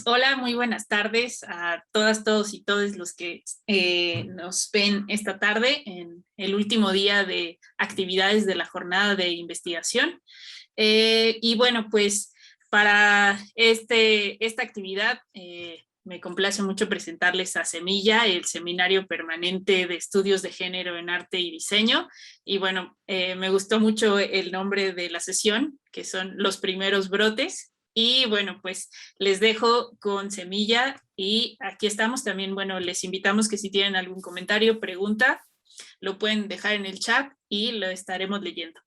Hola, muy buenas tardes a todas, todos y todos los que nos ven esta tarde en el último día de actividades de la jornada de investigación. Y bueno, pues para esta actividad me complace mucho presentarles a Semilla, el Seminario Permanente de Estudios de Género en Arte y Diseño. Y bueno, me gustó mucho el nombre de la sesión, que son Los Primeros Brotes. Y bueno, pues les dejo con Semilla y aquí estamos también. Bueno, les invitamos que si tienen algún comentario, pregunta, lo pueden dejar en el chat y lo estaremos leyendo.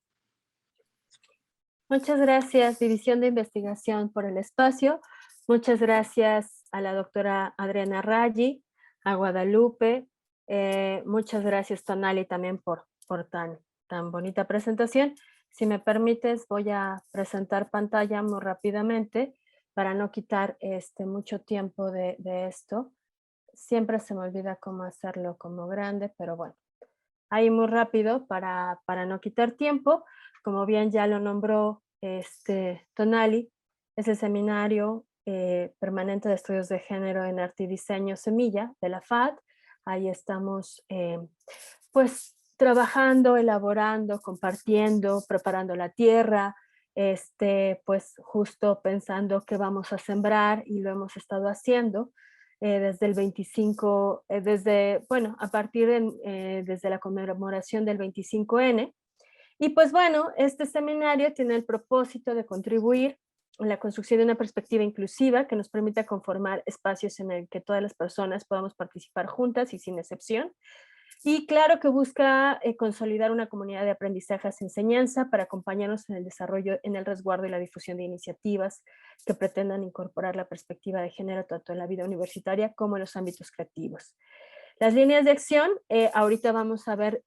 Muchas gracias, División de Investigación, por el espacio. Muchas gracias a la doctora Adriana Raggi, a Guadalupe. Muchas gracias, Tonali, también por tan bonita presentación. Si me permites, voy a presentar pantalla muy rápidamente para no quitar mucho tiempo de esto. Siempre se me olvida cómo hacerlo como grande, pero bueno, ahí muy rápido para no quitar tiempo. Como bien ya lo nombró Tonali, es el Seminario Permanente de Estudios de Género en Arte y Diseño Semilla de la FAD. Ahí estamos pues trabajando, elaborando, compartiendo, preparando la tierra, pues justo pensando qué vamos a sembrar, y lo hemos estado haciendo desde el 25, bueno, a partir desde la conmemoración del 25N. Y pues bueno, este seminario tiene el propósito de contribuir en la construcción de una perspectiva inclusiva que nos permita conformar espacios en el que todas las personas podamos participar juntas y sin excepción. Y claro que busca consolidar una comunidad de aprendizajes y enseñanza para acompañarnos en el desarrollo, en el resguardo y la difusión de iniciativas que pretendan incorporar la perspectiva de género tanto en la vida universitaria como en los ámbitos creativos. Las líneas de acción, ahorita vamos a ver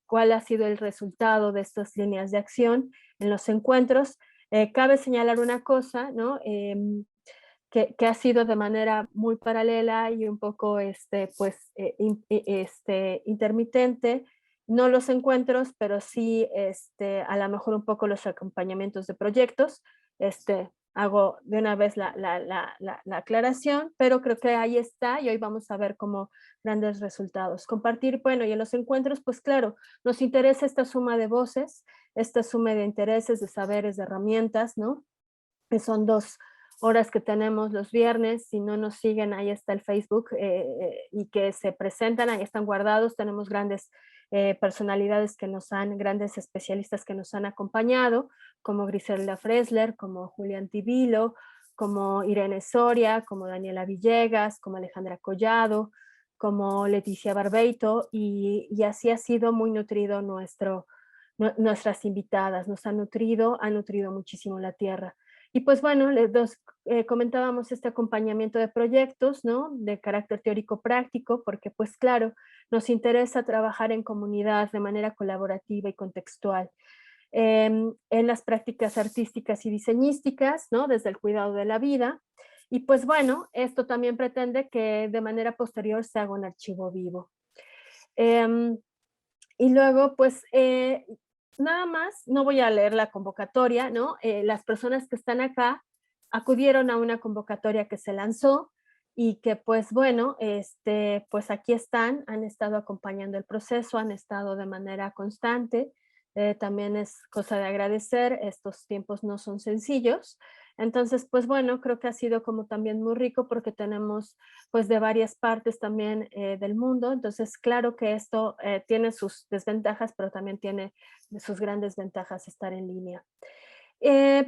cuál ha sido el resultado de estas líneas de acción en los encuentros. Cabe señalar una cosa, ¿no? Que ha sido de manera muy paralela y un poco intermitente, no los encuentros, pero sí a lo mejor un poco los acompañamientos de proyectos. Hago de una vez la aclaración, pero creo que ahí está y hoy vamos a ver como grandes resultados. Compartir, bueno, y en los encuentros, pues claro, nos interesa esta suma de voces, esta suma de intereses, de saberes, de herramientas, ¿no? Que son 2 horas que tenemos los viernes. Si no nos siguen, ahí está el Facebook, y que se presentan, ahí están guardados. Tenemos grandes personalidades grandes especialistas que nos han acompañado, como Griselda Fresler, como Julián Tibilo, como Irene Soria, como Daniela Villegas, como Alejandra Collado, como Leticia Barbeito, y así ha sido muy nutrido nuestras invitadas, ha nutrido muchísimo la tierra. Y pues bueno, comentábamos este acompañamiento de proyectos, ¿no? De carácter teórico práctico, porque pues claro, nos interesa trabajar en comunidad de manera colaborativa y contextual. En las prácticas artísticas y diseñísticas, ¿no? Desde el cuidado de la vida. Y pues bueno, esto también pretende que de manera posterior se haga un archivo vivo. Eh, y luego, pues, nada más, no voy a leer la convocatoria, ¿no? Las personas que están acá acudieron a una convocatoria que se lanzó y que, pues, bueno, pues aquí están, han estado acompañando el proceso, han estado de manera constante. También es cosa de agradecer, estos tiempos no son sencillos. Entonces, pues bueno, creo que ha sido como también muy rico porque tenemos pues de varias partes también del mundo. Entonces, claro que esto tiene sus desventajas, pero también tiene sus grandes ventajas estar en línea.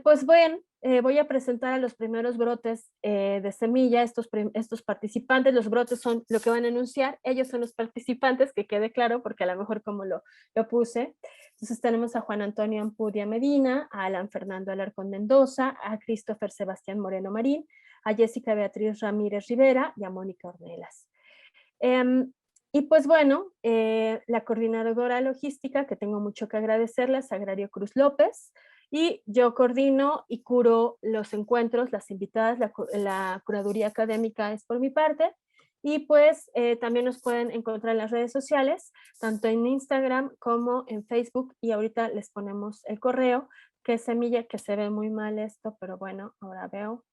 Pues bueno, voy a presentar a los primeros brotes de semilla, estos participantes. Los brotes son lo que van a enunciar, ellos son los participantes, que quede claro, porque a lo mejor como lo puse. Entonces tenemos a Juan Antonio Ampudia Medina, a Alan Fernando Alarcón Mendoza, a Christopher Sebastián Moreno Marín, a Jessica Beatriz Ramírez Rivera y a Mónica Ornelas. Y pues bueno, la coordinadora logística, que tengo mucho que agradecerla, es Agrario Cruz López, y yo coordino y curo los encuentros, las invitadas, la curaduría académica es por mi parte, y pues también nos pueden encontrar en las redes sociales, tanto en Instagram como en Facebook, y ahorita les ponemos el correo, que es semilla, que se ve muy mal esto, pero bueno, ahora veo,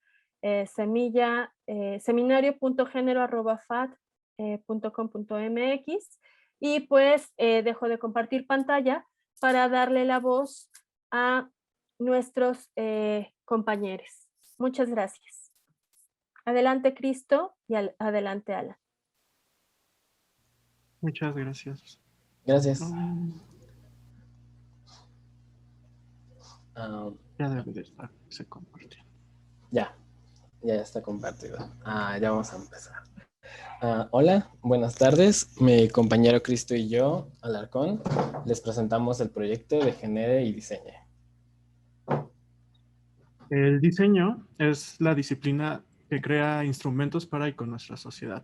seminario.género@fat.com.mx, y pues dejo de compartir pantalla para darle la voz a nuestros compañeros. Muchas gracias. Adelante, Cristo, y adelante, Alan. Muchas gracias. Gracias. Ya debe de estar, se compartió. Ya está compartido. Ya vamos a empezar. Hola, buenas tardes. Mi compañero Cristo y yo, Alarcón, les presentamos el proyecto de Genere y Diseñe. El diseño es la disciplina que crea instrumentos para y con nuestra sociedad.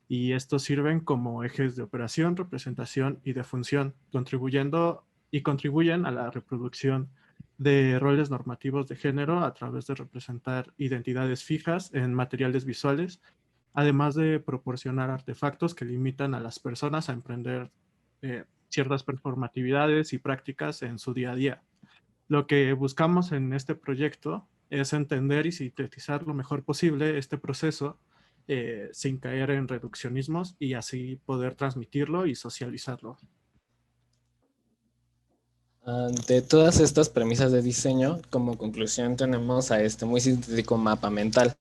Y estos sirven como ejes de operación, representación y de función, contribuyen a la reproducción de roles normativos de género a través de representar identidades fijas en materiales visuales, además de proporcionar artefactos que limitan a las personas a emprender ciertas performatividades y prácticas en su día a día. Lo que buscamos en este proyecto es entender y sintetizar lo mejor posible este proceso sin caer en reduccionismos y así poder transmitirlo y socializarlo. Ante todas estas premisas de diseño, como conclusión tenemos a este muy sintético mapa mental,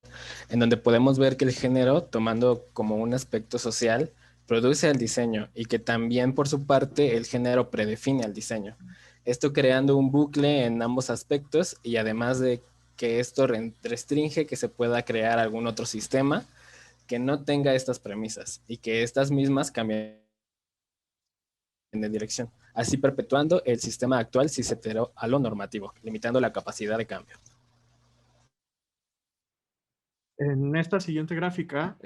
en donde podemos ver que el género, tomando como un aspecto social, produce el diseño y que también por su parte el género predefine el diseño. Esto creando un bucle en ambos aspectos y además de que esto restringe que se pueda crear algún otro sistema que no tenga estas premisas y que estas mismas cambien de dirección, así perpetuando el sistema actual cisetero a lo normativo, limitando la capacidad de cambio. En esta siguiente gráfica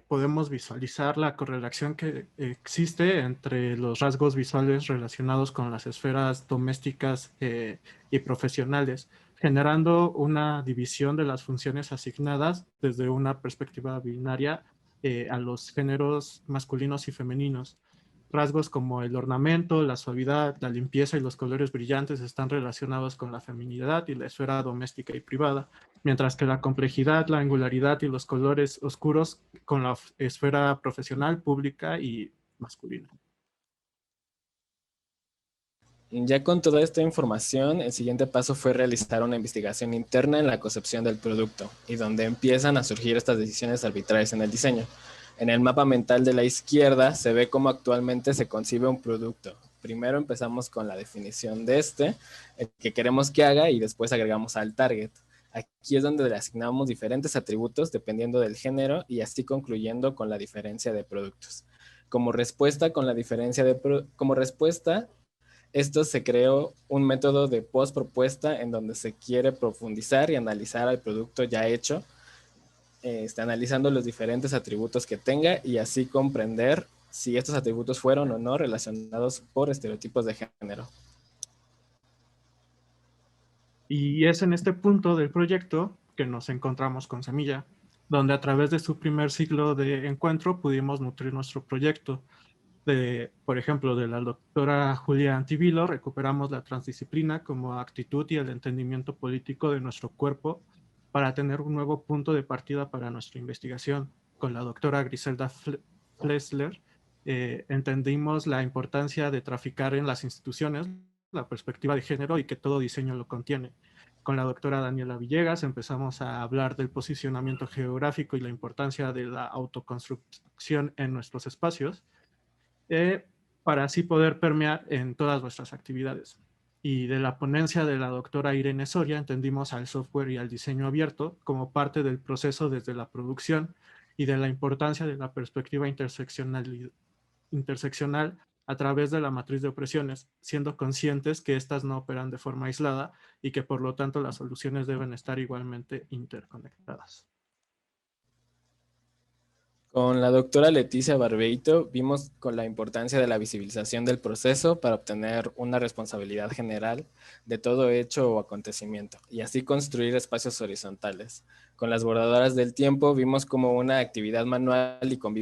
podemos visualizar la correlación que existe entre los rasgos visuales relacionados con las esferas domésticas y profesionales, generando una división de las funciones asignadas desde una perspectiva binaria a los géneros masculinos y femeninos. Rasgos como el ornamento, la suavidad, la limpieza y los colores brillantes están relacionados con la feminidad y la esfera doméstica y privada, mientras que la complejidad, la angularidad y los colores oscuros con la esfera profesional, pública y masculina. Ya con toda esta información, el siguiente paso fue realizar una investigación interna en la concepción del producto y donde empiezan a surgir estas decisiones arbitrarias en el diseño. En el mapa mental de la izquierda se ve cómo actualmente se concibe un producto. Primero empezamos con la definición de el que queremos que haga, y después agregamos al target. Aquí es donde le asignamos diferentes atributos dependiendo del género y así concluyendo con la diferencia de productos. Como respuesta, esto se creó un método de post-propuesta en donde se quiere profundizar y analizar al producto ya hecho, analizando los diferentes atributos que tenga y así comprender si estos atributos fueron o no relacionados por estereotipos de género. Y es en este punto del proyecto que nos encontramos con Semilla, donde a través de su primer ciclo de encuentro pudimos nutrir nuestro proyecto. Por ejemplo, de la doctora Julia Antivilo, recuperamos la transdisciplina como actitud y el entendimiento político de nuestro cuerpo para tener un nuevo punto de partida para nuestra investigación. Con la doctora Griselda Flesler, entendimos la importancia de traficar en las instituciones la perspectiva de género y que todo diseño lo contiene. Con la doctora Daniela Villegas empezamos a hablar del posicionamiento geográfico y la importancia de la autoconstrucción en nuestros espacios, para así poder permear en todas nuestras actividades. Y de la ponencia de la doctora Irene Soria entendimos al software y al diseño abierto como parte del proceso desde la producción y de la importancia de la perspectiva interseccional a través de la matriz de opresiones, siendo conscientes que éstas no operan de forma aislada y que por lo tanto las soluciones deben estar igualmente interconectadas. Con la doctora Leticia Barbeito vimos con la importancia de la visibilización del proceso para obtener una responsabilidad general de todo hecho o acontecimiento y así construir espacios horizontales. Con las bordadoras del tiempo vimos cómo una actividad manual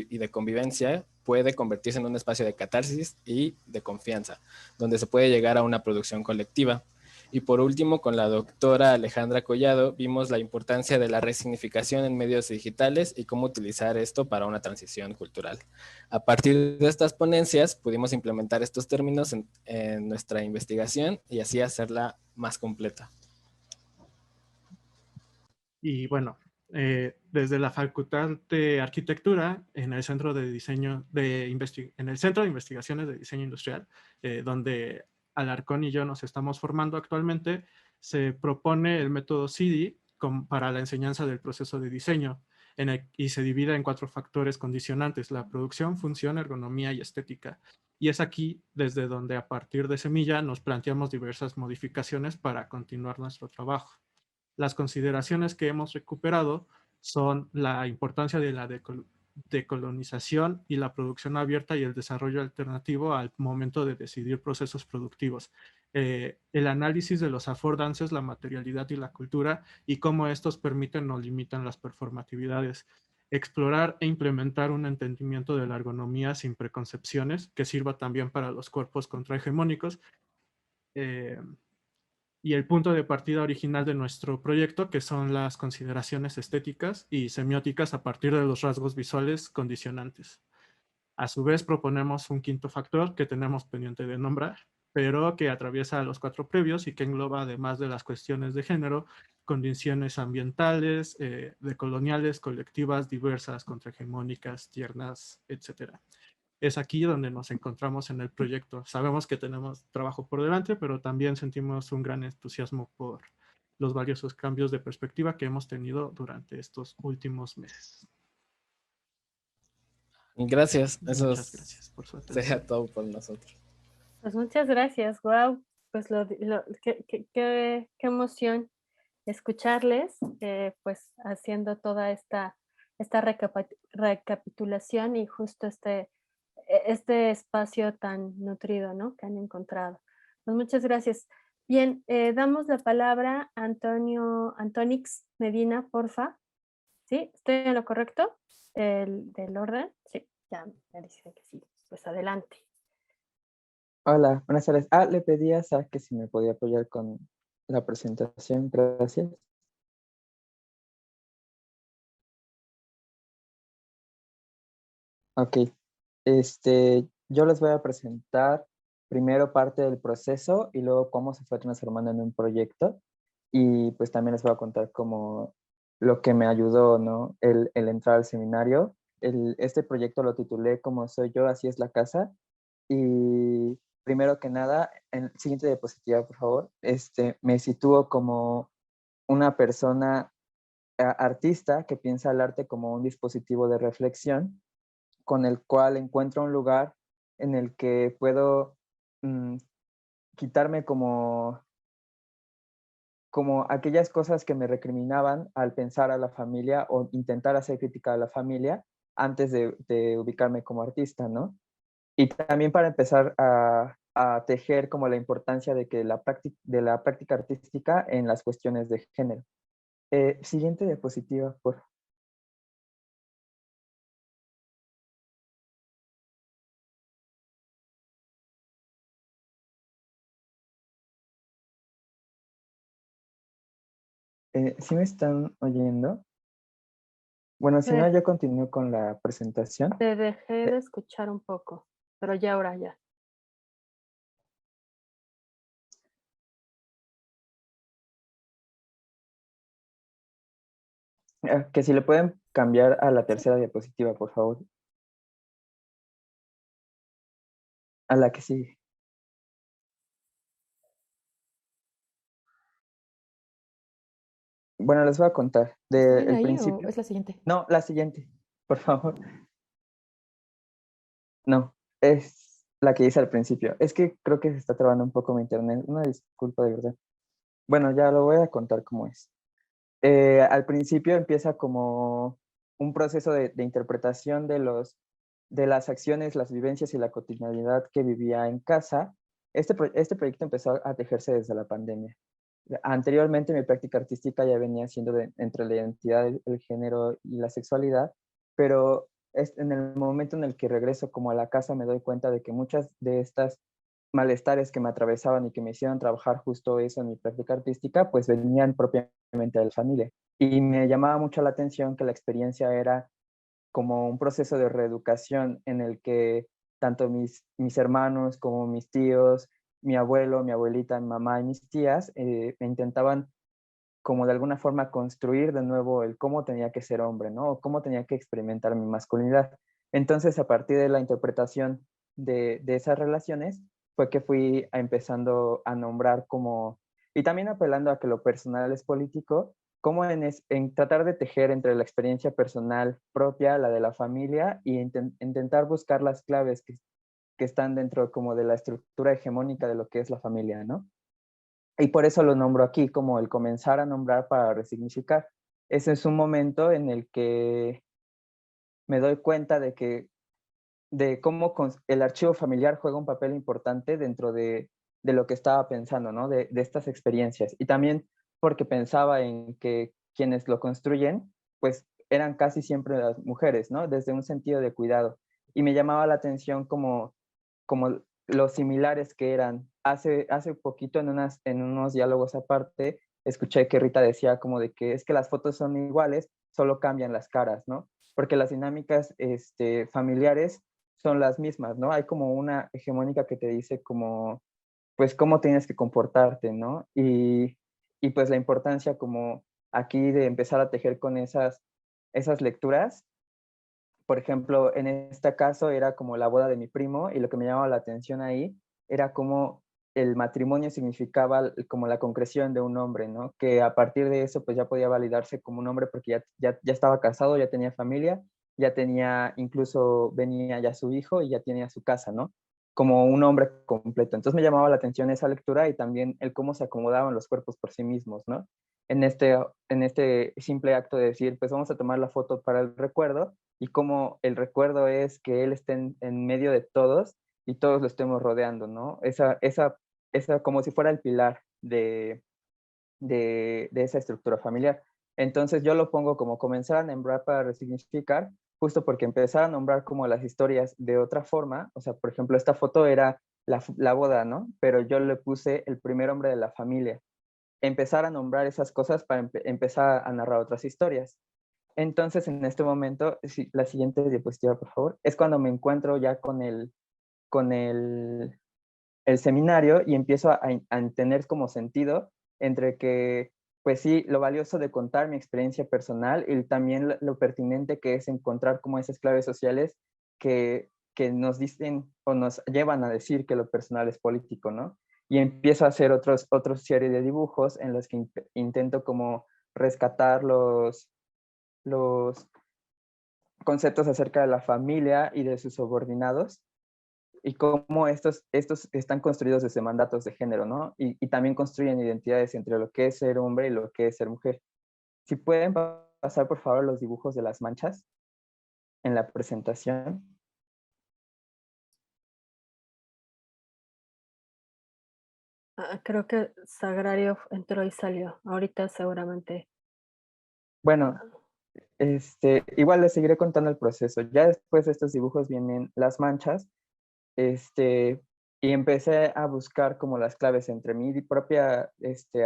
y de convivencia puede convertirse en un espacio de catarsis y de confianza, donde se puede llegar a una producción colectiva. Y por último, con la doctora Alejandra Collado, vimos la importancia de la resignificación en medios digitales y cómo utilizar esto para una transición cultural. A partir de estas ponencias, pudimos implementar estos términos en nuestra investigación y así hacerla más completa. Y bueno, desde la Facultad de Arquitectura, en el Centro de Investigaciones de Diseño Industrial, donde Alarcón y yo nos estamos formando actualmente, se propone el método CIDI para la enseñanza del proceso de diseño, y se divide en 4 factores condicionantes: la producción, función, ergonomía y estética. Y es aquí desde donde, a partir de Semilla, nos planteamos diversas modificaciones para continuar nuestro trabajo. Las consideraciones que hemos recuperado son la importancia de la decolonización y la producción abierta y el desarrollo alternativo al momento de decidir procesos productivos. El análisis de los affordances, la materialidad y la cultura, y cómo estos permiten o limitan las performatividades. Explorar e implementar un entendimiento de la ergonomía sin preconcepciones, que sirva también para los cuerpos contrahegemónicos. Y el punto de partida original de nuestro proyecto, que son las consideraciones estéticas y semióticas a partir de los rasgos visuales condicionantes. A su vez, proponemos un quinto factor que tenemos pendiente de nombrar, pero que atraviesa a los 4 previos y que engloba, además de las cuestiones de género, condiciones ambientales, decoloniales, colectivas, diversas, contrahegemónicas, tiernas, etc. Es aquí donde nos encontramos en el proyecto. Sabemos que tenemos trabajo por delante, pero también sentimos un gran entusiasmo por los valiosos cambios de perspectiva que hemos tenido durante estos últimos meses. Gracias. Eso Muchas gracias por su atención. sería todo por nosotros. Pues muchas gracias, wow. Pues qué emoción escucharles, pues haciendo toda esta recapitulación y justo este espacio tan nutrido, ¿no?, que han encontrado. Pues muchas gracias. Bien, damos la palabra a Antonix Medina, porfa. ¿Sí? ¿Estoy en lo correcto? ¿Del orden? Sí, ya me dicen que sí. Pues adelante. Hola, buenas tardes. Le pedí a Zach que si me podía apoyar con la presentación. Gracias. Ok. Yo les voy a presentar primero parte del proceso y luego cómo se fue transformando en un proyecto. Y pues también les voy a contar como lo que me ayudó, ¿no? El entrar al seminario. Este proyecto lo titulé Como soy yo, así es la casa. Y primero que nada, en el siguiente diapositiva, por favor, me sitúo como una persona artista que piensa el arte como un dispositivo de reflexión con el cual encuentro un lugar en el que puedo quitarme como aquellas cosas que me recriminaban al pensar a la familia o intentar hacer crítica a la familia antes de ubicarme como artista, ¿no? Y también para empezar a tejer como la importancia de la práctica artística en las cuestiones de género. Siguiente diapositiva, por favor. ¿Sí me están oyendo? Bueno, si no, yo continúo con la presentación. Te dejé de escuchar un poco, pero ya ahora ya. Que si le pueden cambiar a la tercera diapositiva, por favor. A la que sigue. Bueno, les voy a contar. ¿Siguen El ahí principio. o es la siguiente? No, la siguiente, por favor. No, es la que hice al principio. Es que creo que se está trabando un poco mi internet. Una disculpa de verdad. Bueno, ya lo voy a contar cómo es. Al principio empieza como un proceso de interpretación de las acciones, las vivencias y la cotidianidad que vivía en casa. Este proyecto empezó a tejerse desde la pandemia. Anteriormente mi práctica artística ya venía siendo entre la identidad, el género y la sexualidad, pero en el momento en el que regreso como a la casa me doy cuenta de que muchas de estas malestares que me atravesaban y que me hicieron trabajar justo eso en mi práctica artística, pues venían propiamente de la familia. Y me llamaba mucho la atención que la experiencia era como un proceso de reeducación en el que tanto mis hermanos como mis tíos, mi abuelo, mi abuelita, mi mamá y mis tías me intentaban como de alguna forma construir de nuevo el cómo tenía que ser hombre, ¿no? O cómo tenía que experimentar mi masculinidad. Entonces, a partir de la interpretación de esas relaciones, fue que fui empezando a nombrar como, y también apelando a que lo personal es político, como en tratar de tejer entre la experiencia personal propia, la de la familia, y intentar buscar las claves que están dentro como de la estructura hegemónica de lo que es la familia, ¿no? Y por eso lo nombro aquí, como el comenzar a nombrar para resignificar. Ese es un momento en el que me doy cuenta de cómo el archivo familiar juega un papel importante dentro de lo que estaba pensando, ¿no? De estas experiencias. Y también porque pensaba en que quienes lo construyen, pues eran casi siempre las mujeres, ¿no? Desde un sentido de cuidado. Y me llamaba la atención como los similares que eran. Hace poquito en unos diálogos aparte, escuché que Rita decía como de que es que las fotos son iguales, solo cambian las caras, ¿no? Porque las dinámicas familiares son las mismas, ¿no? Hay como una hegemónica que te dice como, pues, cómo tienes que comportarte, ¿no? Y pues la importancia como aquí de empezar a tejer con esas lecturas. Por ejemplo, en este caso era como la boda de mi primo y lo que me llamaba la atención ahí era como el matrimonio significaba como la concreción de un hombre, ¿no? Que a partir de eso pues ya podía validarse como un hombre porque ya estaba casado, ya tenía familia, ya tenía, incluso venía ya su hijo y ya tenía su casa, ¿no? Como un hombre completo. Entonces me llamaba la atención esa lectura y también el cómo se acomodaban los cuerpos por sí mismos, ¿no? En este simple acto de decir, pues vamos a tomar la foto para el recuerdo, y cómo el recuerdo es que él esté en medio de todos y todos lo estemos rodeando, ¿no? Esa como si fuera el pilar de esa estructura familiar. Entonces yo lo pongo como comenzar a nombrar para resignificar, justo porque empezar a nombrar como las historias de otra forma, o sea, por ejemplo, esta foto era la boda, ¿no? Pero yo le puse el primer hombre de la familia. Empezar a nombrar esas cosas para empezar a narrar otras historias. Entonces, en este momento, la siguiente diapositiva, por favor, es cuando me encuentro ya con el seminario y empiezo a tener como sentido entre que, pues sí, lo valioso de contar mi experiencia personal y también lo pertinente que es encontrar como esas claves sociales que nos dicen o nos llevan a decir que lo personal es político, ¿no? Y empiezo a hacer otros serie de dibujos en los que intento como rescatar los conceptos acerca de la familia y de sus subordinados y cómo estos están construidos desde mandatos de género, ¿no? Y también construyen identidades entre lo que es ser hombre y lo que es ser mujer. Si pueden pasar, por favor, los dibujos de las manchas en la presentación. Creo que Sagrario entró y salió. Ahorita seguramente. Bueno, igual les seguiré contando el proceso. Ya después de estos dibujos vienen las manchas, y empecé a buscar como las claves entre mi propia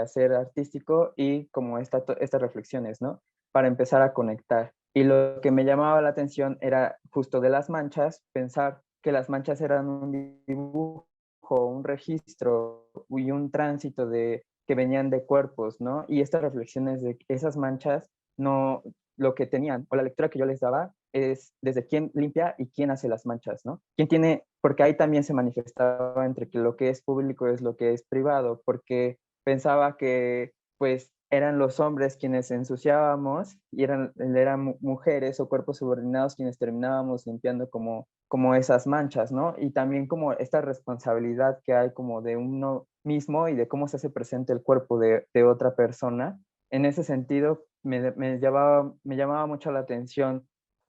hacer artístico y como estas reflexiones, ¿no? Para empezar a conectar. Y lo que me llamaba la atención era justo de las manchas, pensar que las manchas eran un dibujo, un registro y un tránsito que venían de cuerpos, ¿no? Y estas reflexiones de esas manchas, no, lo que tenían, o la lectura que yo les daba, es desde quién limpia y quién hace las manchas, ¿no? ¿Quién tiene? Porque ahí también se manifestaba entre que lo que es público es lo que es privado, porque pensaba que pues eran los hombres quienes ensuciábamos y eran mujeres o cuerpos subordinados quienes terminábamos limpiando como esas manchas, ¿no? Y también como esta responsabilidad que hay como de uno mismo y de cómo se hace presente el cuerpo de otra persona. En ese sentido, me llamaba mucho la atención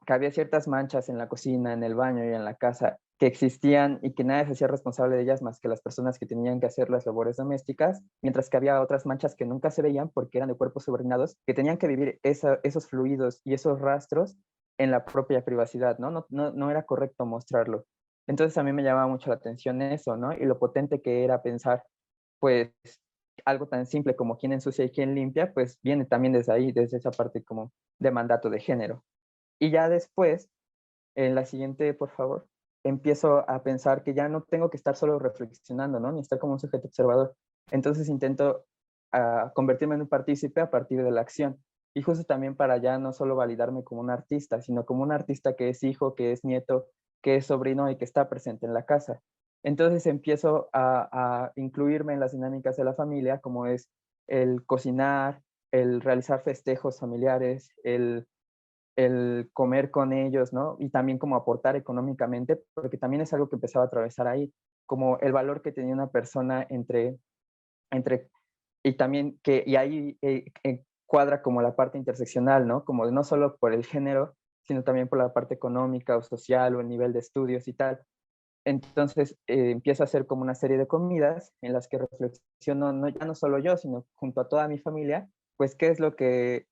que había ciertas manchas en la cocina, en el baño y en la casa que existían y que nadie se hacía responsable de ellas más que las personas que tenían que hacer las labores domésticas, mientras que había otras manchas que nunca se veían porque eran de cuerpos subordinados que tenían que vivir esos fluidos y esos rastros en la propia privacidad, ¿no? No era correcto mostrarlo. Entonces a mí me llamaba mucho la atención eso, ¿no? Y lo potente que era pensar, pues, algo tan simple como quién ensucia y quién limpia, pues viene también desde ahí, desde esa parte como de mandato de género. Y ya después, en la siguiente, por favor, empiezo a pensar que ya no tengo que estar solo reflexionando, ¿no? Ni estar como un sujeto observador. Entonces intento convertirme en un partícipe a partir de la acción. Y justo también para ya no solo validarme como un artista, sino como un artista que es hijo, que es nieto, que es sobrino y que está presente en la casa. Entonces empiezo a incluirme en las dinámicas de la familia, como es el cocinar, el realizar festejos familiares, el comer con ellos, ¿no? Y también como aportar económicamente, porque también es algo que empezaba a atravesar ahí, como el valor que tenía una persona entre y también que, y ahí cuadra como la parte interseccional, ¿no? Como no solo por el género, sino también por la parte económica o social o el nivel de estudios y tal. Entonces empiezo a hacer como una serie de comidas en las que reflexiono, no, ya no solo yo, sino junto a toda mi familia, pues qué es lo que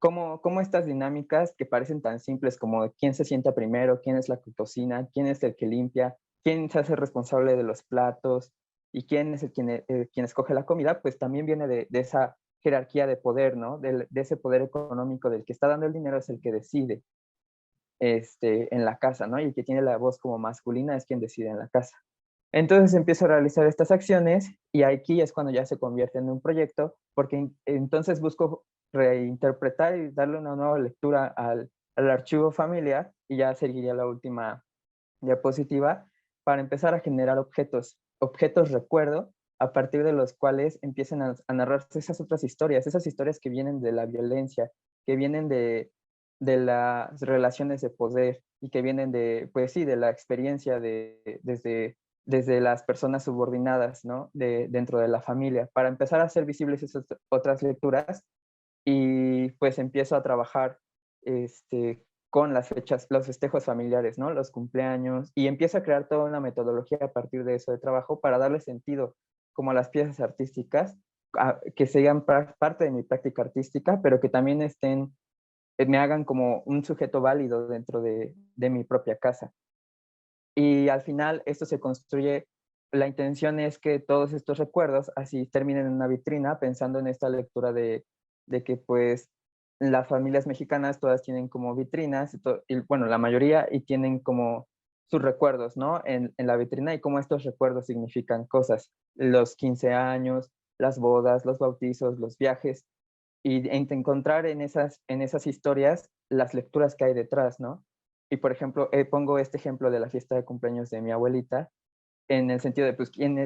cómo estas dinámicas que parecen tan simples como quién se sienta primero, quién es la que cocina, quién es el que limpia, quién se hace responsable de los platos y quién es quien escoge la comida, pues también viene de esa jerarquía de poder, ¿no? De ese poder económico del que está dando el dinero es el que decide en la casa, ¿no? Y el que tiene la voz como masculina es quien decide en la casa. Entonces empiezo a realizar estas acciones y aquí es cuando ya se convierte en un proyecto, porque entonces busco reinterpretar y darle una nueva lectura al archivo familiar y ya seguiría la última diapositiva para empezar a generar objetos recuerdo, a partir de los cuales empiecen a narrarse esas otras historias, esas historias que vienen de la violencia, que vienen de las relaciones de poder y que vienen de, pues sí, de la experiencia desde las personas subordinadas, ¿no? Dentro de la familia, para empezar a hacer visibles esas otras lecturas y pues empiezo a trabajar con las fechas, los festejos familiares, ¿no? Los cumpleaños y empiezo a crear toda una metodología a partir de eso de trabajo para darle sentido como a las piezas artísticas, que sean parte de mi práctica artística, pero que también me hagan como un sujeto válido dentro de mi propia casa. Y al final esto se construye, la intención es que todos estos recuerdos así terminen en una vitrina, pensando en esta lectura de que pues las familias mexicanas todas tienen como vitrinas, y, bueno, la mayoría, y tienen como sus recuerdos, ¿no? En la vitrina y cómo estos recuerdos significan cosas, los 15 años, las bodas, los bautizos, los viajes, y encontrar en esas historias las lecturas que hay detrás, ¿no? Y por ejemplo, pongo este ejemplo de la fiesta de cumpleaños de mi abuelita, en el sentido de, pues, ¿quién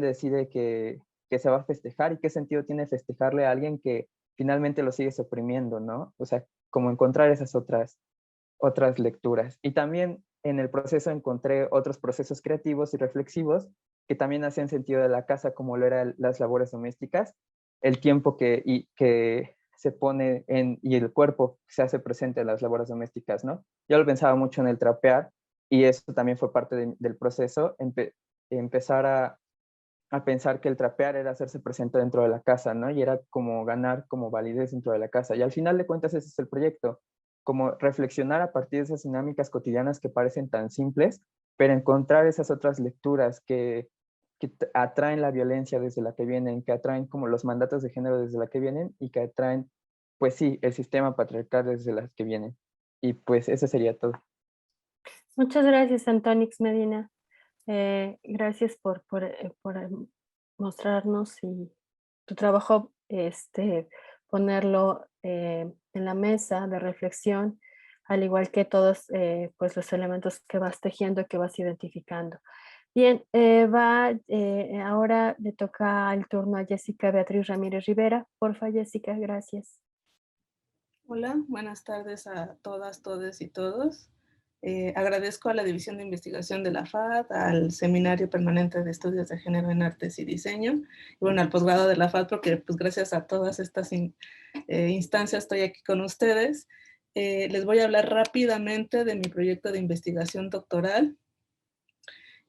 decide que se va a festejar y qué sentido tiene festejarle a alguien que finalmente lo sigue oprimiendo, ¿no? O sea, como encontrar esas otras lecturas. Y también en el proceso encontré otros procesos creativos y reflexivos que también hacían sentido de la casa, como lo eran las labores domésticas, el tiempo que se pone y el cuerpo se hace presente en las labores domésticas, ¿no? Yo lo pensaba mucho en el trapear y eso también fue parte del proceso, empezar a pensar que el trapear era hacerse presente dentro de la casa, ¿no? Y era como ganar como validez dentro de la casa. Y al final de cuentas ese es el proyecto, como reflexionar a partir de esas dinámicas cotidianas que parecen tan simples, pero encontrar esas otras lecturas que atraen la violencia desde la que vienen, que atraen como los mandatos de género desde la que vienen y que atraen, pues sí, el sistema patriarcal desde las que vienen. Y pues eso sería todo. Muchas gracias, Antonix Medina. Gracias por mostrarnos y tu trabajo, ponerlo en la mesa de reflexión, al igual que todos pues los elementos que vas tejiendo y que vas identificando. Bien, ahora le toca el turno a Jessica Beatriz Ramírez Rivera. Porfa, Jessica, gracias. Hola, buenas tardes a todas, todes y todos. Agradezco a la División de Investigación de la FAD, al Seminario Permanente de Estudios de Género en Artes y Diseño, y bueno, al posgrado de la FAD, porque pues gracias a todas estas instancias estoy aquí con ustedes. Les voy a hablar rápidamente de mi proyecto de investigación doctoral.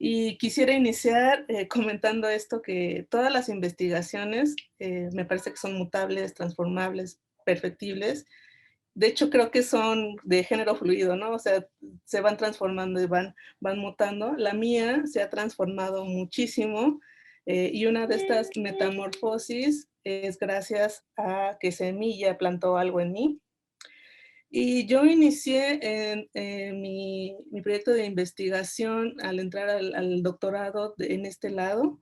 Y quisiera iniciar comentando esto, que todas las investigaciones me parece que son mutables, transformables, perfectibles, de hecho creo que son de género fluido, ¿no? O sea, se van transformando y van mutando. La mía se ha transformado muchísimo y una de estas metamorfosis es gracias a que Semilla plantó algo en mí. Y yo inicié mi proyecto de investigación al entrar al doctorado en este lado,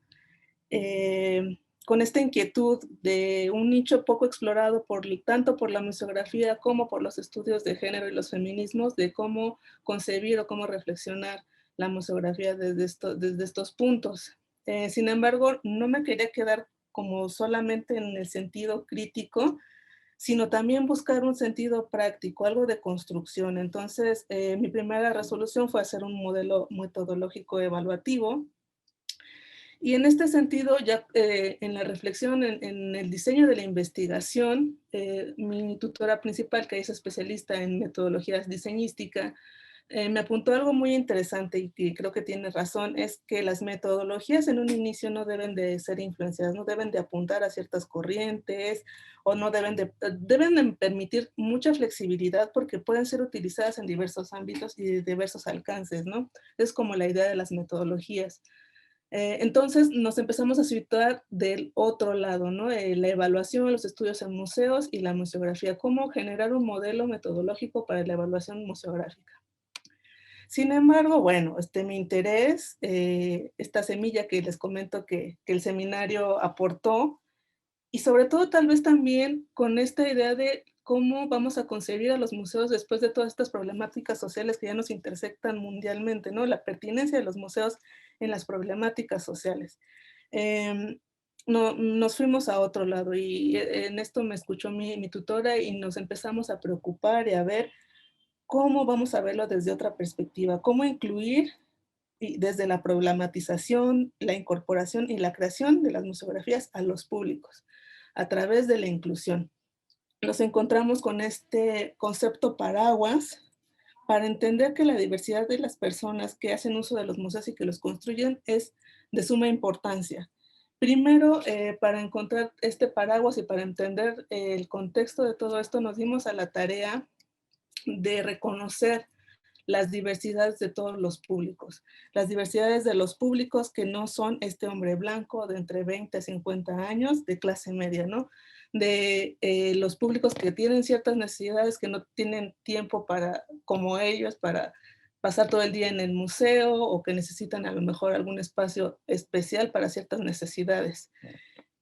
con esta inquietud de un nicho poco explorado tanto por la museografía como por los estudios de género y los feminismos, de cómo concebir o cómo reflexionar la museografía desde estos puntos. Sin embargo, no me quería quedar como solamente en el sentido crítico, sino también buscar un sentido práctico, algo de construcción. Entonces, mi primera resolución fue hacer un modelo metodológico evaluativo. Y en este sentido, ya en la reflexión, en el diseño de la investigación, mi tutora principal, que es especialista en metodologías diseñística, me apuntó algo muy interesante y que creo que tiene razón, es que las metodologías en un inicio no deben de ser influenciadas, no deben de apuntar a ciertas corrientes o no deben de permitir mucha flexibilidad porque pueden ser utilizadas en diversos ámbitos y de diversos alcances, ¿no? Es como la idea de las metodologías. Entonces nos empezamos a situar del otro lado, ¿no? La evaluación, los estudios en museos y la museografía, cómo generar un modelo metodológico para la evaluación museográfica. Sin embargo, bueno, mi interés, esta semilla que les comento que el seminario aportó, y sobre todo tal vez también con esta idea de cómo vamos a concebir a los museos después de todas estas problemáticas sociales que ya nos intersectan mundialmente, ¿no? La pertinencia de los museos en las problemáticas sociales. Nos fuimos a otro lado y en esto me escuchó mi tutora y nos empezamos a preocupar y a ver cómo vamos a verlo desde otra perspectiva, cómo incluir desde la problematización, la incorporación y la creación de las museografías a los públicos a través de la inclusión. Nos encontramos con este concepto paraguas para entender que la diversidad de las personas que hacen uso de los museos y que los construyen es de suma importancia. Primero, para encontrar este paraguas y para entender el contexto de todo esto, nos dimos a la tarea de reconocer las diversidades de todos los públicos, las diversidades de los públicos que no son este hombre blanco de entre 20 a 50 años de clase media, ¿no? De los públicos que tienen ciertas necesidades que no tienen tiempo para, como ellos, para pasar todo el día en el museo o que necesitan a lo mejor algún espacio especial para ciertas necesidades.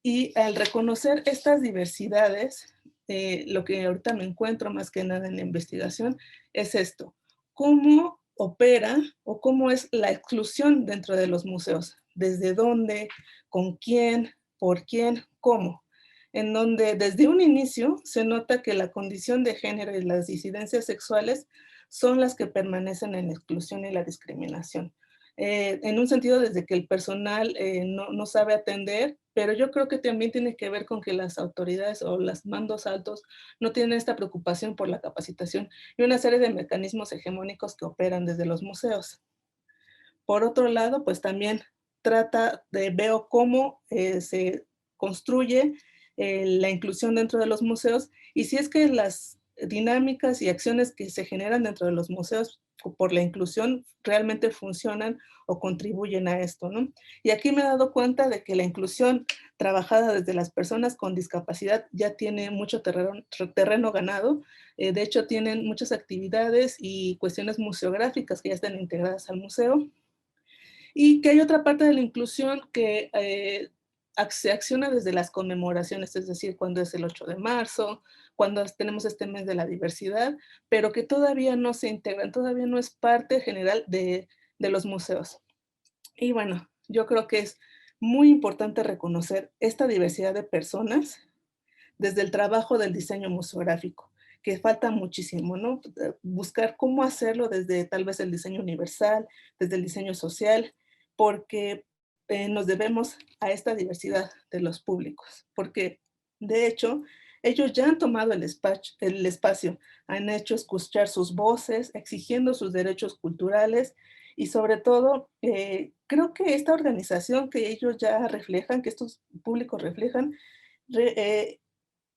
Y al reconocer estas diversidades, lo que ahorita me encuentro más que nada en la investigación es esto. ¿Cómo opera o cómo es la exclusión dentro de los museos? ¿Desde dónde? ¿Con quién? ¿Por quién? ¿Cómo? En donde desde un inicio se nota que la condición de género y las disidencias sexuales son las que permanecen en la exclusión y la discriminación. En un sentido desde que el personal no sabe atender, pero yo creo que también tiene que ver con que las autoridades o los mandos altos no tienen esta preocupación por la capacitación y una serie de mecanismos hegemónicos que operan desde los museos. Por otro lado, pues también veo cómo se construye la inclusión dentro de los museos y si es que las dinámicas y acciones que se generan dentro de los museos por la inclusión realmente funcionan o contribuyen a esto, ¿no? Y aquí me he dado cuenta de que la inclusión trabajada desde las personas con discapacidad ya tiene mucho terreno ganado. De hecho, tienen muchas actividades y cuestiones museográficas que ya están integradas al museo. Y que hay otra parte de la inclusión que se acciona desde las conmemoraciones, es decir, cuando es el 8 de marzo, cuando tenemos este mes de la diversidad, pero que todavía no se integran, todavía no es parte general de los museos. Y bueno, yo creo que es muy importante reconocer esta diversidad de personas desde el trabajo del diseño museográfico, que falta muchísimo, ¿no? Buscar cómo hacerlo desde tal vez el diseño universal, desde el diseño social, porque nos debemos a esta diversidad de los públicos, porque de hecho ellos ya han tomado el espacio, han hecho escuchar sus voces, exigiendo sus derechos culturales y sobre todo creo que esta organización que ellos ya reflejan, que estos públicos reflejan,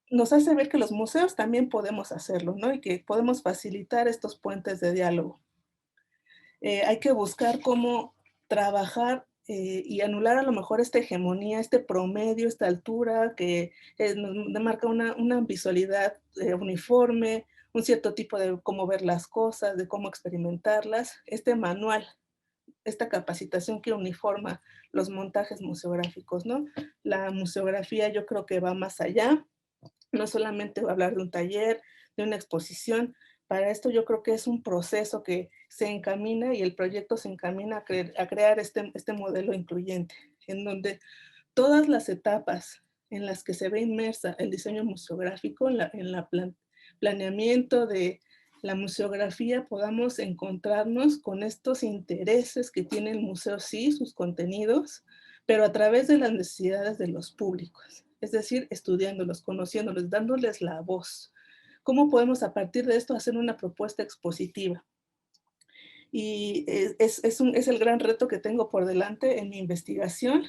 nos hace ver que los museos también podemos hacerlo, ¿no? Y que podemos facilitar estos puentes de diálogo. Hay que buscar cómo trabajar y anular a lo mejor esta hegemonía, este promedio, esta altura que nos demarca una visualidad uniforme, un cierto tipo de cómo ver las cosas, de cómo experimentarlas, este manual, esta capacitación que uniforma los montajes museográficos, ¿no? La museografía yo creo que va más allá, no solamente hablar de un taller, de una exposición. Para esto yo creo que es un proceso que se encamina y el proyecto se encamina a crear este modelo incluyente, en donde todas las etapas en las que se ve inmersa el diseño museográfico, en la planeamiento de la museografía, podamos encontrarnos con estos intereses que tiene el museo, sí, sus contenidos, pero a través de las necesidades de los públicos. Es decir, estudiándolos, conociéndolos, dándoles la voz. ¿Cómo podemos a partir de esto hacer una propuesta expositiva? Y es el gran reto que tengo por delante en mi investigación,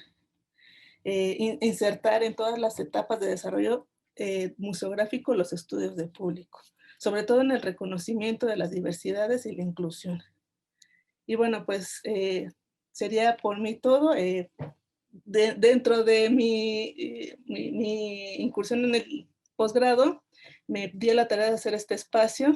insertar en todas las etapas de desarrollo museográfico los estudios de público, sobre todo en el reconocimiento de las diversidades y la inclusión. Y bueno, pues sería por mí todo. Dentro de mi incursión en el posgrado, me di la tarea de hacer este espacio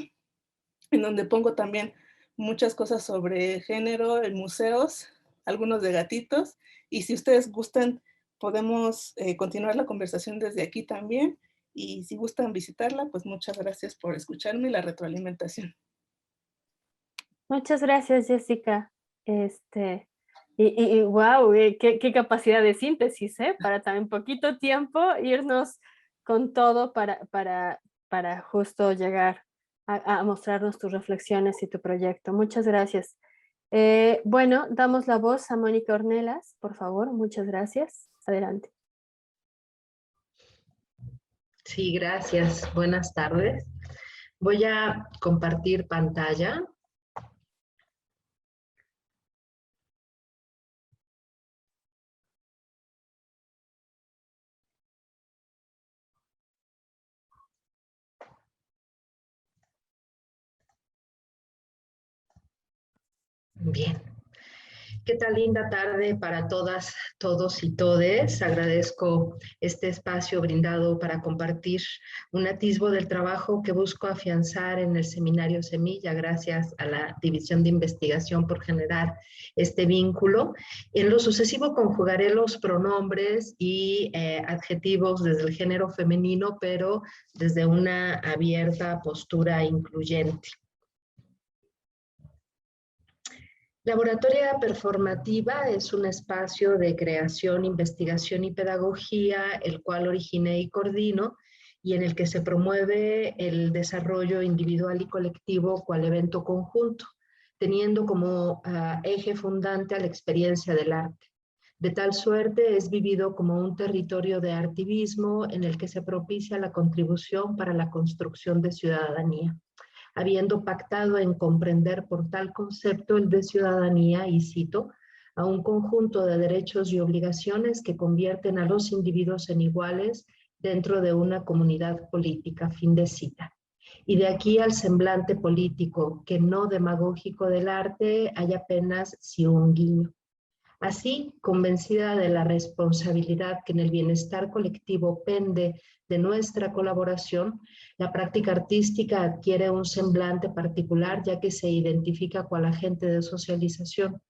en donde pongo también muchas cosas sobre género en museos, algunos de gatitos, y si ustedes gustan, podemos continuar la conversación desde aquí también, y si gustan visitarla, pues muchas gracias por escucharme y la retroalimentación. Muchas gracias, Jessica. Wow, qué capacidad de síntesis, ¿eh? Para tan poquito tiempo irnos con todo para justo llegar a mostrarnos tus reflexiones y tu proyecto. Muchas gracias. Bueno, damos la voz a Mónica Ornelas, por favor. Muchas gracias. Adelante. Sí, gracias. Buenas tardes. Voy a compartir pantalla. Bien. ¿Qué tal linda tarde para todas, todos y todes? Agradezco este espacio brindado para compartir un atisbo del trabajo que busco afianzar en el seminario Semilla, gracias a la División de Investigación por generar este vínculo. En lo sucesivo conjugaré los pronombres y adjetivos desde el género femenino, pero desde una abierta postura incluyente. Laboratoria Performativa es un espacio de creación, investigación y pedagogía, el cual originé y coordino, y en el que se promueve el desarrollo individual y colectivo cual evento conjunto, teniendo como eje fundante a la experiencia del arte. De tal suerte es vivido como un territorio de artivismo en el que se propicia la contribución para la construcción de ciudadanía, habiendo pactado en comprender por tal concepto el de ciudadanía, y cito, a un conjunto de derechos y obligaciones que convierten a los individuos en iguales dentro de una comunidad política, fin de cita. Y de aquí al semblante político, que no demagógico del arte, hay apenas sí un guiño. Así, convencida de la responsabilidad que en el bienestar colectivo pende de nuestra colaboración, la práctica artística adquiere un semblante particular, ya que se identifica cual agente de socialización,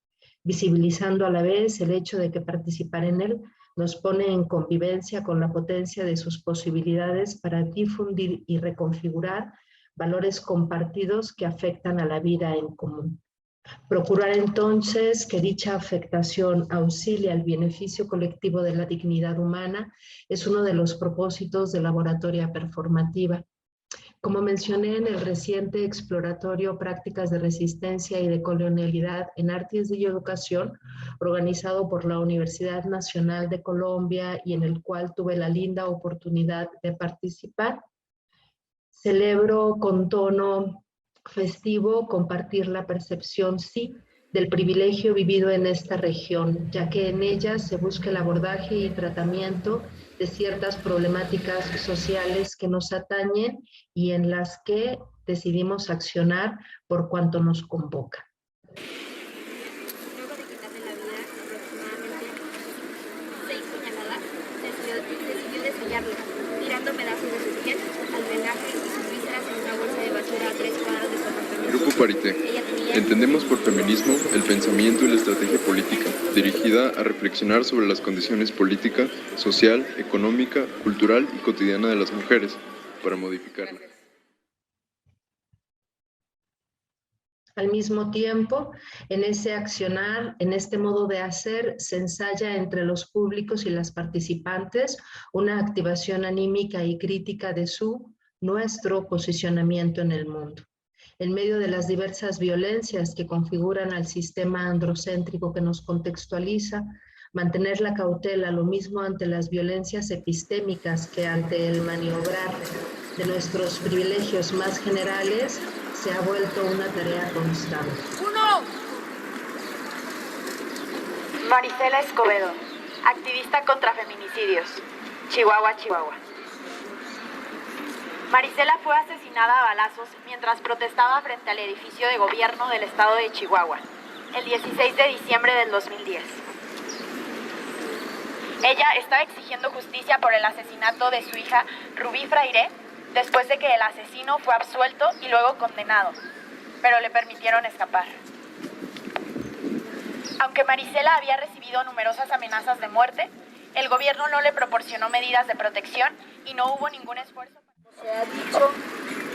visibilizando a la vez el hecho de que participar en él nos pone en convivencia con la potencia de sus posibilidades para difundir y reconfigurar valores compartidos que afectan a la vida en común. Procurar entonces que dicha afectación auxilie al beneficio colectivo de la dignidad humana es uno de los propósitos de Laboratoria Performativa. Como mencioné en el reciente exploratorio Prácticas de Resistencia y de Colonialidad en Artes y Educación, organizado por la Universidad Nacional de Colombia y en el cual tuve la linda oportunidad de participar, celebro con tono festivo compartir la percepción, sí, del privilegio vivido en esta región, ya que en ella se busca el abordaje y tratamiento de ciertas problemáticas sociales que nos atañen y en las que decidimos accionar por cuanto nos convoca. Luego de quitarle la vida aproximadamente 6 puñaladas, decidió desollarlo, tirando pedazos de su piel, al drenaje y sus vísceras en una bolsa de basura a 3 cuadras de su apartamento. Grupo Parité. Entendemos por feminismo el pensamiento y la estrategia política, dirigida a reflexionar sobre las condiciones política, social, económica, cultural y cotidiana de las mujeres, para modificarla. Al mismo tiempo, en ese accionar, en este modo de hacer, se ensaya entre los públicos y las participantes una activación anímica y crítica de nuestro posicionamiento en el mundo. En medio de las diversas violencias que configuran al sistema androcéntrico que nos contextualiza, mantener la cautela lo mismo ante las violencias epistémicas que ante el maniobrar de nuestros privilegios más generales se ha vuelto una tarea constante. Marisela Escobedo, activista contra feminicidios, Chihuahua, Chihuahua. Marisela fue asesinada a balazos mientras protestaba frente al edificio de gobierno del estado de Chihuahua, el 16 de diciembre del 2010. Ella estaba exigiendo justicia por el asesinato de su hija Rubí Fraire, después de que el asesino fue absuelto y luego condenado, pero le permitieron escapar. Aunque Marisela había recibido numerosas amenazas de muerte, el gobierno no le proporcionó medidas de protección y no hubo ningún esfuerzo. Se ha dicho,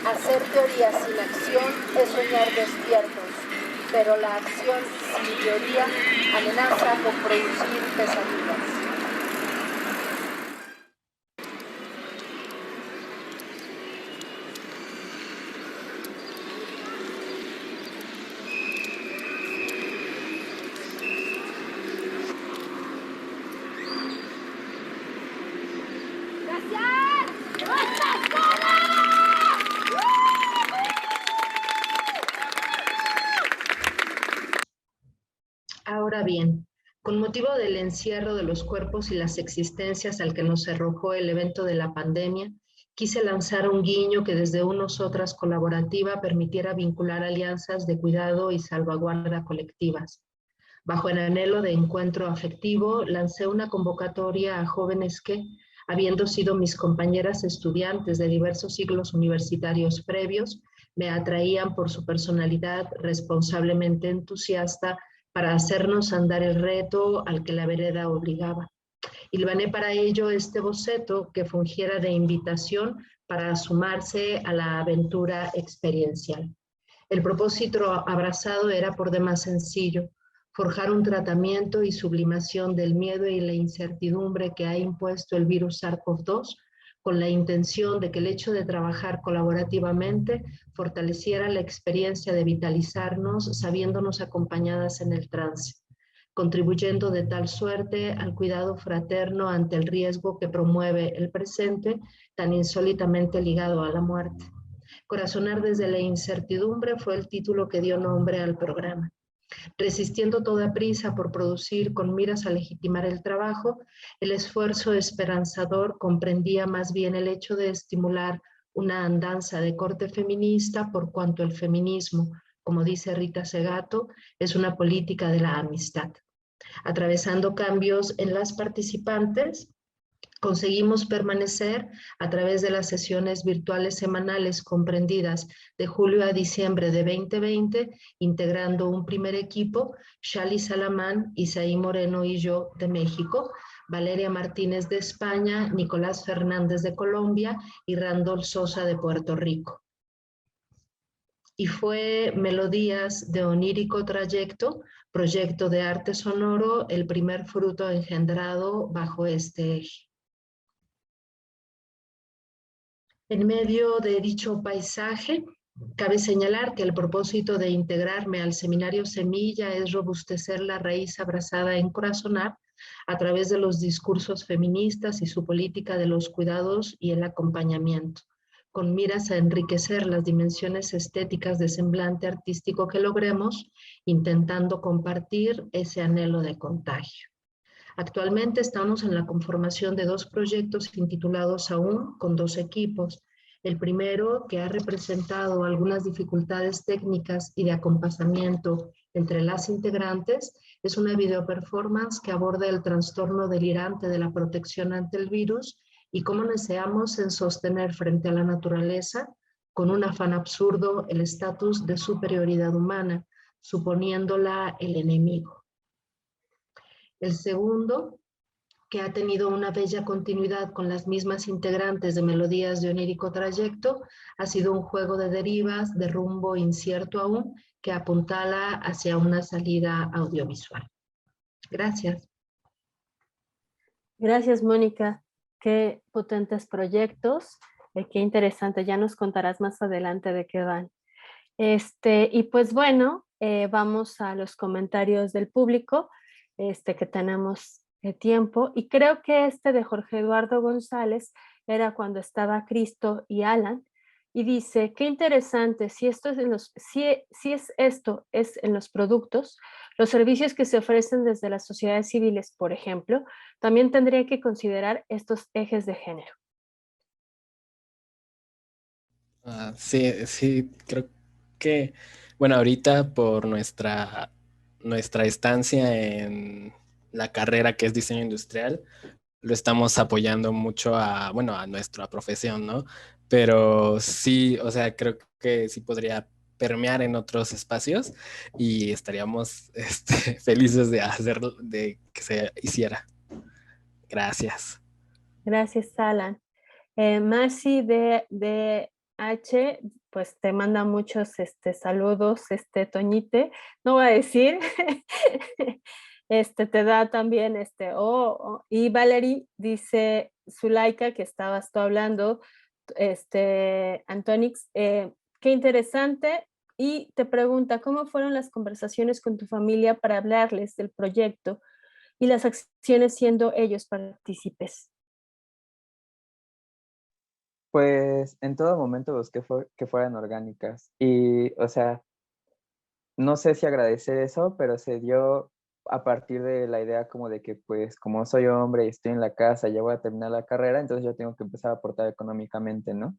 hacer teoría sin acción es soñar despiertos, pero la acción sin teoría amenaza con producir pesadillas. Ahora bien, con motivo del encierro de los cuerpos y las existencias al que nos arrojó el evento de la pandemia, quise lanzar un guiño que desde un nosotras colaborativa permitiera vincular alianzas de cuidado y salvaguarda colectivas. Bajo el anhelo de encuentro afectivo, lancé una convocatoria a jóvenes que, habiendo sido mis compañeras estudiantes de diversos ciclos universitarios previos, me atraían por su personalidad responsablemente entusiasta para hacernos andar el reto al que la vereda obligaba. Hilvané para ello este boceto que fungiera de invitación para sumarse a la aventura experiencial. El propósito abrazado era por demás sencillo: forjar un tratamiento y sublimación del miedo y la incertidumbre que ha impuesto el virus SARS-CoV-2, con la intención de que el hecho de trabajar colaborativamente fortaleciera la experiencia de vitalizarnos, sabiéndonos acompañadas en el trance, contribuyendo de tal suerte al cuidado fraterno ante el riesgo que promueve el presente, tan insólitamente ligado a la muerte. Corazonar desde la incertidumbre fue el título que dio nombre al programa. Resistiendo toda prisa por producir con miras a legitimar el trabajo, el esfuerzo esperanzador comprendía más bien el hecho de estimular una andanza de corte feminista, por cuanto el feminismo, como dice Rita Segato, es una política de la amistad. Atravesando cambios en las participantes, conseguimos permanecer a través de las sesiones virtuales semanales comprendidas de julio a diciembre de 2020, integrando un primer equipo, Shali Salamán, Isaí Moreno y yo de México, Valeria Martínez de España, Nicolás Fernández de Colombia y Randolph Sosa de Puerto Rico. Y fue Melodías de Onírico Trayecto, proyecto de arte sonoro, el primer fruto engendrado bajo este eje. En medio de dicho paisaje, cabe señalar que el propósito de integrarme al seminario Semilla es robustecer la raíz abrazada en Corazonar a través de los discursos feministas y su política de los cuidados y el acompañamiento, con miras a enriquecer las dimensiones estéticas de semblante artístico que logremos, intentando compartir ese anhelo de contagio. Actualmente estamos en la conformación de 2 proyectos intitulados aún con 2 equipos. El primero, que ha representado algunas dificultades técnicas y de acompasamiento entre las integrantes, es una videoperformance que aborda el trastorno delirante de la protección ante el virus y cómo deseamos en sostener frente a la naturaleza, con un afán absurdo, el estatus de superioridad humana, suponiéndola el enemigo. El segundo, que ha tenido una bella continuidad con las mismas integrantes de Melodías de Onírico Trayecto, ha sido un juego de derivas, de rumbo incierto aún, que apuntala hacia una salida audiovisual. Gracias. Gracias, Mónica. Qué potentes proyectos. Qué interesante. Ya nos contarás más adelante de qué van. Y pues bueno, vamos a los comentarios del público que tenemos tiempo. Y creo que de Jorge Eduardo González era cuando estaba Cristo y Alan. Y dice, qué interesante, si esto es en los productos, los servicios que se ofrecen desde las sociedades civiles, por ejemplo, también tendría que considerar estos ejes de género. Sí, creo que, bueno, ahorita por nuestra estancia en la carrera que es diseño industrial, lo estamos apoyando mucho a nuestra profesión, ¿no? Pero sí, o sea, creo que sí podría permear en otros espacios y estaríamos felices de que se hiciera. Gracias. Gracias, Alan. Marcy de H, pues te manda muchos saludos, Toñite. No voy a decir, te da también y Valerie dice, Zulaika, que estabas tú hablando, Antonix, qué interesante, y te pregunta, ¿cómo fueron las conversaciones con tu familia para hablarles del proyecto y las acciones siendo ellos partícipes? Pues en todo momento busqué que fueran orgánicas y, o sea, no sé si agradecer eso, pero se dio a partir de la idea como de que, pues, como soy hombre y estoy en la casa, ya voy a terminar la carrera, entonces yo tengo que empezar a aportar económicamente, ¿no?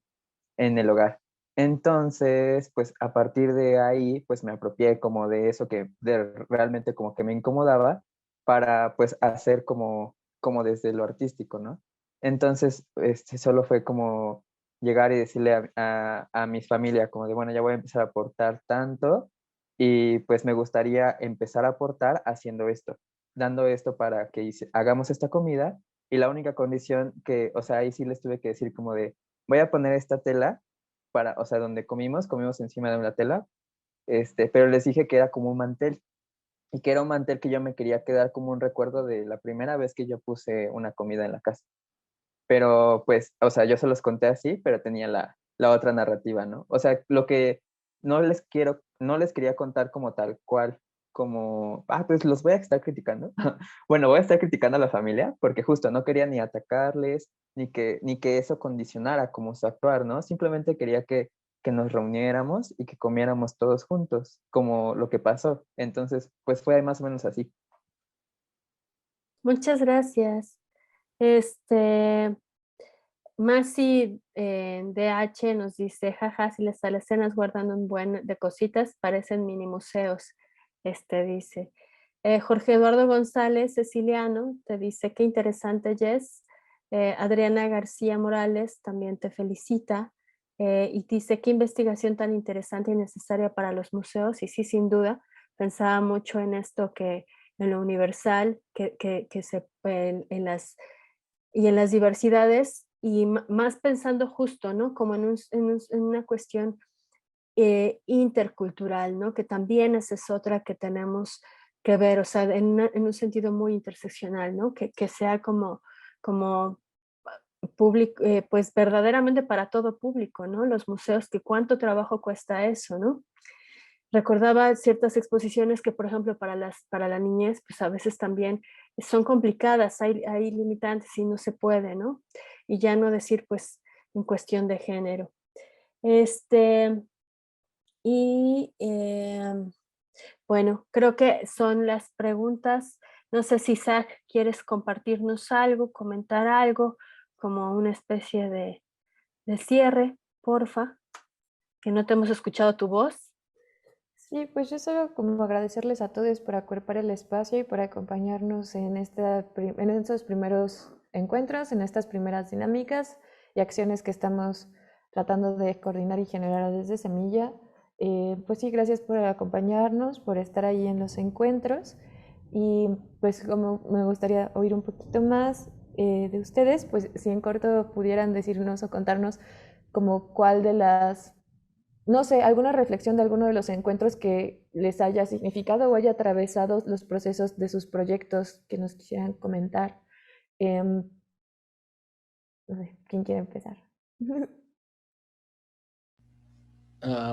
En el hogar. Entonces, pues, a partir de ahí, pues, me apropié como de eso realmente como que me incomodaba para, pues, hacer como desde lo artístico, ¿no? Entonces, solo fue como llegar y decirle a mi familia como de, bueno, ya voy a empezar a aportar tanto y pues me gustaría empezar a aportar haciendo esto, dando esto para que hagamos esta comida y la única condición que, o sea, ahí sí les tuve que decir como de, voy a poner esta tela o sea, donde comimos encima de una tela, pero les dije que era como un mantel y que era un mantel que yo me quería quedar como un recuerdo de la primera vez que yo puse una comida en la casa. Pero pues, o sea, yo se los conté así, pero tenía la otra narrativa, ¿no? O sea, lo que no les quería contar como tal cual, como, pues los voy a estar criticando. Bueno, voy a estar criticando a la familia porque justo no quería ni atacarles, ni que eso condicionara como su actuar, ¿no? Simplemente quería que nos reuniéramos y que comiéramos todos juntos, como lo que pasó. Entonces, pues fue más o menos así. Muchas gracias. Marcy DH nos dice, jaja, si las alecenas guardan un buen de cositas, parecen mini museos, dice. Jorge Eduardo González, Ceciliano, te dice, qué interesante, Jess. Adriana García Morales también te felicita y dice, qué investigación tan interesante y necesaria para los museos, y sí, sin duda, pensaba mucho en esto que en lo universal, que se en las diversidades, y más pensando justo, ¿no? Como en una cuestión intercultural, ¿no? Que también esa es otra que tenemos que ver, o sea, en un sentido muy interseccional, ¿no? Que sea como público, pues verdaderamente para todo público, ¿no? Los museos, que cuánto trabajo cuesta eso, ¿no? Recordaba ciertas exposiciones que, por ejemplo, para la niñez, pues a veces también son complicadas, hay limitantes y no se puede, ¿no? Y ya no decir, pues, en cuestión de género. Bueno, creo que son las preguntas. No sé si Zach quieres compartirnos algo, comentar algo, como una especie de cierre, porfa, que no te hemos escuchado tu voz. Sí, pues yo solo como agradecerles a todos por acuerpar el espacio y por acompañarnos en estos primeros encuentros, en estas primeras dinámicas y acciones que estamos tratando de coordinar y generar desde Semilla. Pues sí, gracias por acompañarnos, por estar ahí en los encuentros, y pues como me gustaría oír un poquito más de ustedes, pues si en corto pudieran decirnos o contarnos como cuál de las, no sé, alguna reflexión de alguno de los encuentros que les haya significado o haya atravesado los procesos de sus proyectos que nos quisieran comentar. No sé, ¿quién quiere empezar?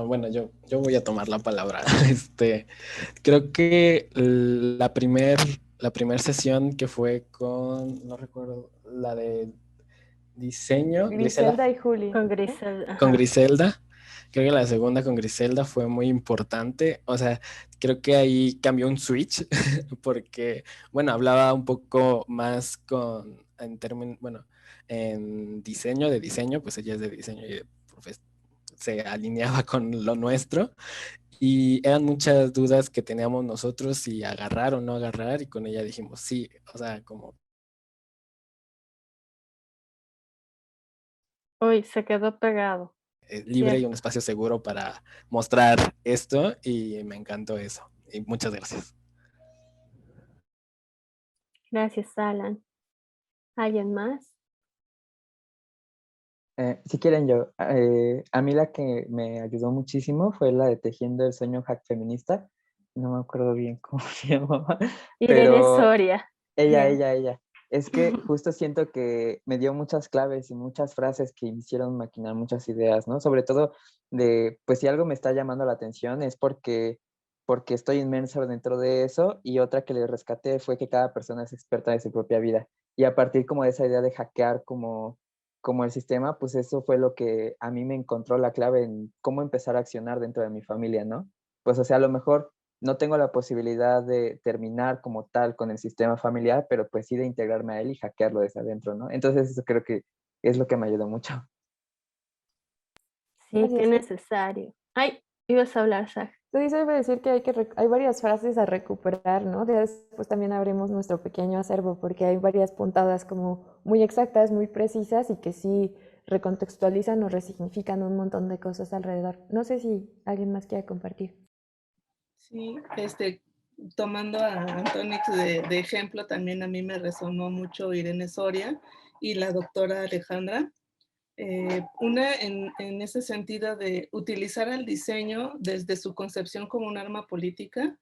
Bueno, yo voy a tomar la palabra. Creo que la primer sesión que fue con, no recuerdo, la de diseño. Griselda y Juli. Con Griselda. Con Griselda. Creo que la segunda con Griselda fue muy importante. O sea, creo que ahí cambió un switch porque, bueno, hablaba un poco más en diseño, pues ella es de diseño y se alineaba con lo nuestro. Y eran muchas dudas que teníamos nosotros, si agarrar o no agarrar, y con ella dijimos sí, o sea, como... Uy, se quedó pegado. Libre Cierto. y un espacio seguro para mostrar esto, y me encantó eso. Y muchas gracias. Gracias, Alan. ¿Alguien más? Si quieren yo, a mí la que me ayudó muchísimo fue la de Tejiendo el Sueño Hack Feminista. No me acuerdo bien cómo se llamaba. Irene pero Soria. Ella. Es que justo siento que me dio muchas claves y muchas frases que me hicieron maquinar muchas ideas, ¿no? Sobre todo de, pues si algo me está llamando la atención es porque estoy inmerso dentro de eso, y otra que le rescaté fue que cada persona es experta de su propia vida. Y a partir como de esa idea de hackear como el sistema, pues eso fue lo que a mí me encontró la clave en cómo empezar a accionar dentro de mi familia, ¿no? Pues o sea, a lo mejor no tengo la posibilidad de terminar como tal con el sistema familiar, pero pues sí de integrarme a él y hackearlo desde adentro, ¿no? Entonces eso creo que es lo que me ayudó mucho. Sí, Gracias. qué necesario. Ay, ibas a hablar, Zach. Sí, se debe decir que hay varias frases a recuperar, ¿no? Después también abrimos nuestro pequeño acervo porque hay varias puntadas como muy exactas, muy precisas, y que sí recontextualizan o resignifican un montón de cosas alrededor. No sé si alguien más quiere compartir. Sí, tomando a Antonix de ejemplo, también a mí me resonó mucho Irene Soria y la doctora Alejandra. Una en ese sentido de utilizar el diseño desde su concepción como un arma política,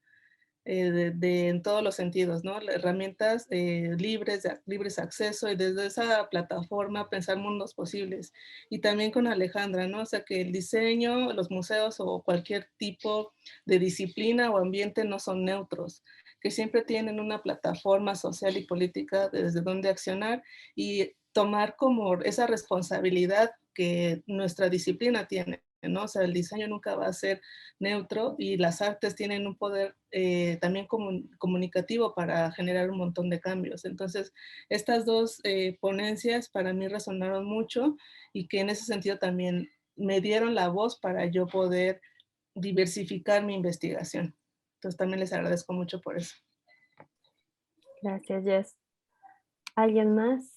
en todos los sentidos, ¿no? Herramientas libres acceso, y desde esa plataforma pensar mundos posibles. Y también con Alejandra, ¿no? O sea, que el diseño, los museos o cualquier tipo de disciplina o ambiente no son neutros, que siempre tienen una plataforma social y política desde donde accionar y tomar como esa responsabilidad que nuestra disciplina tiene, ¿no? O sea, el diseño nunca va a ser neutro, y las artes tienen un poder también comunicativo para generar un montón de cambios. Entonces, estas dos ponencias para mí resonaron mucho, y que en ese sentido también me dieron la voz para yo poder diversificar mi investigación. Entonces, también les agradezco mucho por eso. Gracias, Jess. ¿Alguien más?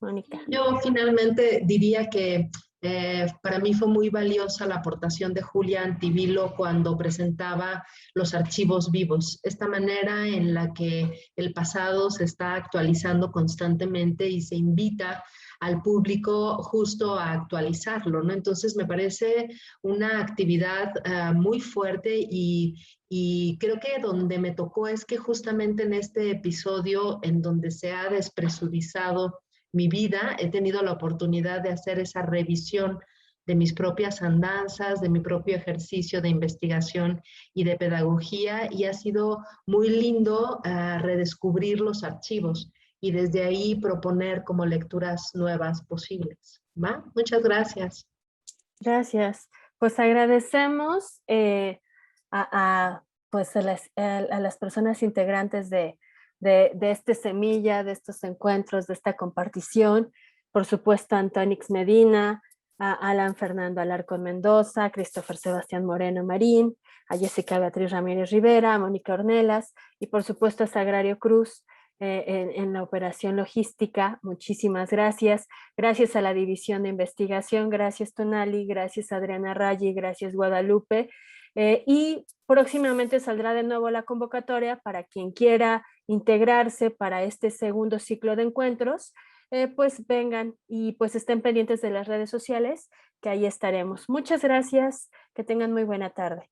Mónica. Yo finalmente diría que para mí fue muy valiosa la aportación de Julia Antivilo cuando presentaba los archivos vivos, esta manera en la que el pasado se está actualizando constantemente y se invita al público justo a actualizarlo, ¿no? Entonces me parece una actividad muy fuerte, y creo que donde me tocó es que justamente en este episodio en donde se ha despresurizado mi vida, he tenido la oportunidad de hacer esa revisión de mis propias andanzas, de mi propio ejercicio de investigación y de pedagogía, y ha sido muy lindo redescubrir los archivos y desde ahí proponer como lecturas nuevas posibles, ¿va? Muchas gracias. Gracias. Pues agradecemos pues a las personas integrantes de este Semilla, de estos encuentros, de esta compartición. Por supuesto, a Antonix Medina, a Alan Fernando Alarcón Mendoza, a Christopher Sebastián Moreno Marín, a Jessica Beatriz Ramírez Rivera, a Mónica Ornelas y por supuesto a Sagrario Cruz en la operación logística. Muchísimas gracias. Gracias a la División de Investigación, gracias Tonali, gracias Adriana Raggi, gracias Guadalupe. Y próximamente saldrá de nuevo la convocatoria para quien quiera integrarse para este segundo ciclo de encuentros, pues vengan y pues estén pendientes de las redes sociales, que ahí estaremos. Muchas gracias, que tengan muy buena tarde.